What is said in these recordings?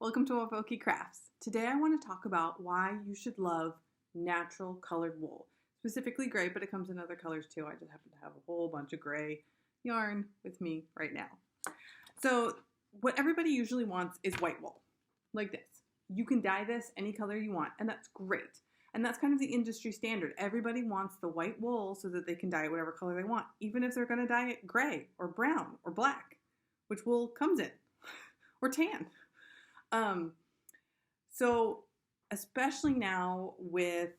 Welcome to Wofoki Crafts. Today I want to talk about why you should love natural colored wool. Specifically gray, but it comes in other colors too. I just happen to have a whole bunch of gray yarn with me right now. So what everybody usually wants is white wool, like this. You can dye this any color you want, and that's great. And that's kind of the industry standard. Everybody wants the white wool so that they can dye it whatever color they want, even if they're going to dye it gray or brown or black, which wool comes in, or tan. So especially now with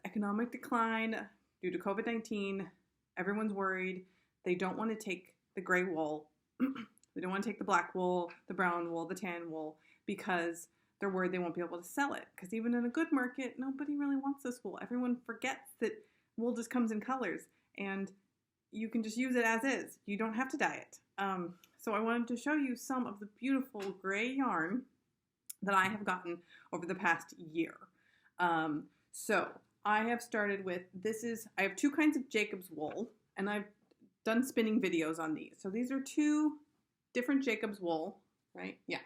economic decline due to COVID-19, everyone's worried. They don't want to take the gray wool. They don't want to take the black wool, the brown wool, the tan wool, because they're worried they won't be able to sell it. Because even in a good market, nobody really wants this wool. Everyone forgets that wool just comes in colors and you can just use it as is. You don't have to dye it. So I wanted to show you some of the beautiful gray yarn that I have gotten over the past year. So I have started with, I have two kinds of Jacob's wool, and I've done spinning videos on these. So these are two different Jacob's wool, right? Yeah.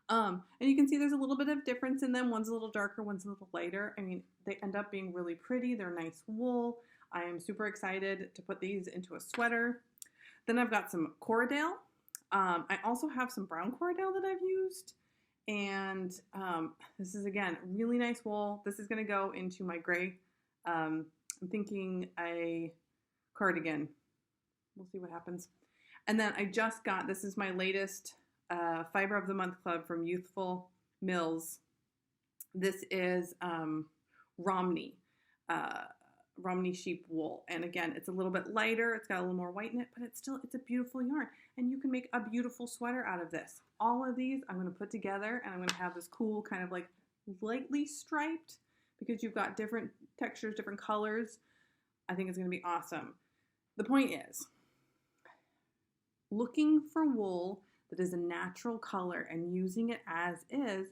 And you can see there's a little bit of difference in them. One's a little darker, one's a little lighter. I mean, they end up being really pretty. They're nice wool. I am super excited to put these into a sweater. Then I've got some Corriedale. I also have some brown Corriedale that I've used. And this is, again, really nice wool. This is going to go into my gray, I'm thinking a cardigan. We'll see what happens. And then I just got, this is my latest Fiber of the Month Club from Youthful Mills. This is Romney sheep wool. And again, it's a little bit lighter. It's got a little more white in it, but it's a beautiful yarn. And you can make a beautiful sweater out of this. All of these I'm going to put together, and I'm going to have this cool kind of like lightly striped, because you've got different textures, different colors. I think it's going to be awesome. The point is, looking for wool that is a natural color and using it as is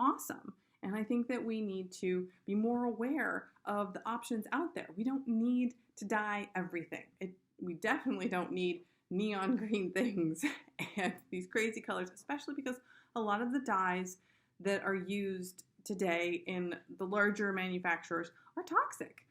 awesome. And I think that we need to be more aware of the options out there. We don't need to dye everything. We definitely don't need neon green things and these crazy colors, especially because a lot of the dyes that are used today in the larger manufacturers are toxic.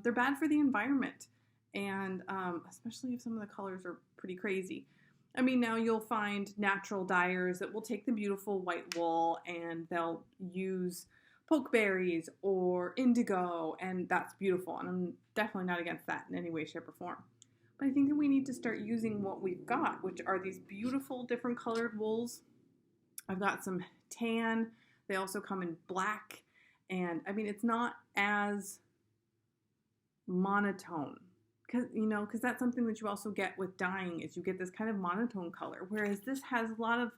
They're bad for the environment, and especially if some of the colors are pretty crazy. I mean, now you'll find natural dyers that will take the beautiful white wool and they'll use pokeberries or indigo, and that's beautiful. And I'm definitely not against that in any way, shape, or form. But I think that we need to start using what we've got, which are these beautiful different colored wools. I've got some tan. They also come in black. And I mean, it's not as monotone. Because that's something that you also get with dyeing, is you get this kind of monotone color, whereas this has a lot of,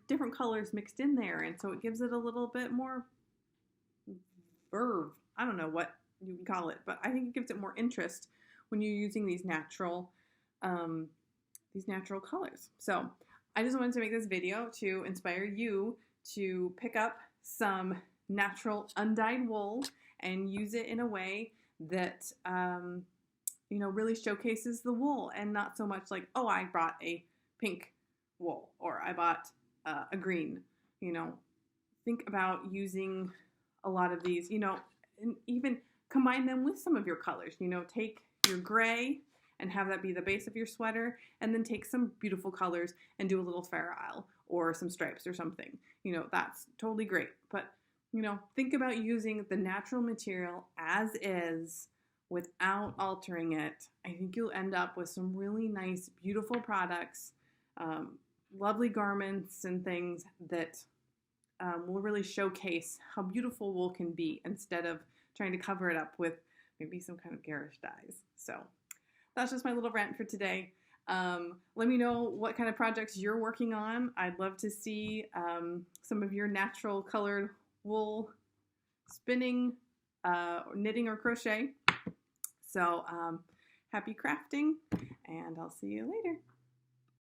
different colors mixed in there, and so it gives it a little bit more verve. I don't know what you can call it, but I think it gives it more interest when you're using these natural colors. So I just wanted to make this video to inspire you to pick up some natural undyed wool and use it in a way that really showcases the wool, and not so much like, oh, I brought a pink wool or I bought a green. Think about using a lot of these, and even combine them with some of your colors. Take your gray and have that be the base of your sweater, and then take some beautiful colors and do a little Fair Isle or some stripes or something. That's totally great. But think about using the natural material as is without altering it. I think you'll end up with some really nice, beautiful products, lovely garments and things that will really showcase how beautiful wool can be, instead of trying to cover it up with maybe some kind of garish dyes. So that's just my little rant for today. Let me know what kind of projects you're working on. I'd love to see some of your natural colored wool spinning, knitting, or crochet. So happy crafting, and I'll see you later.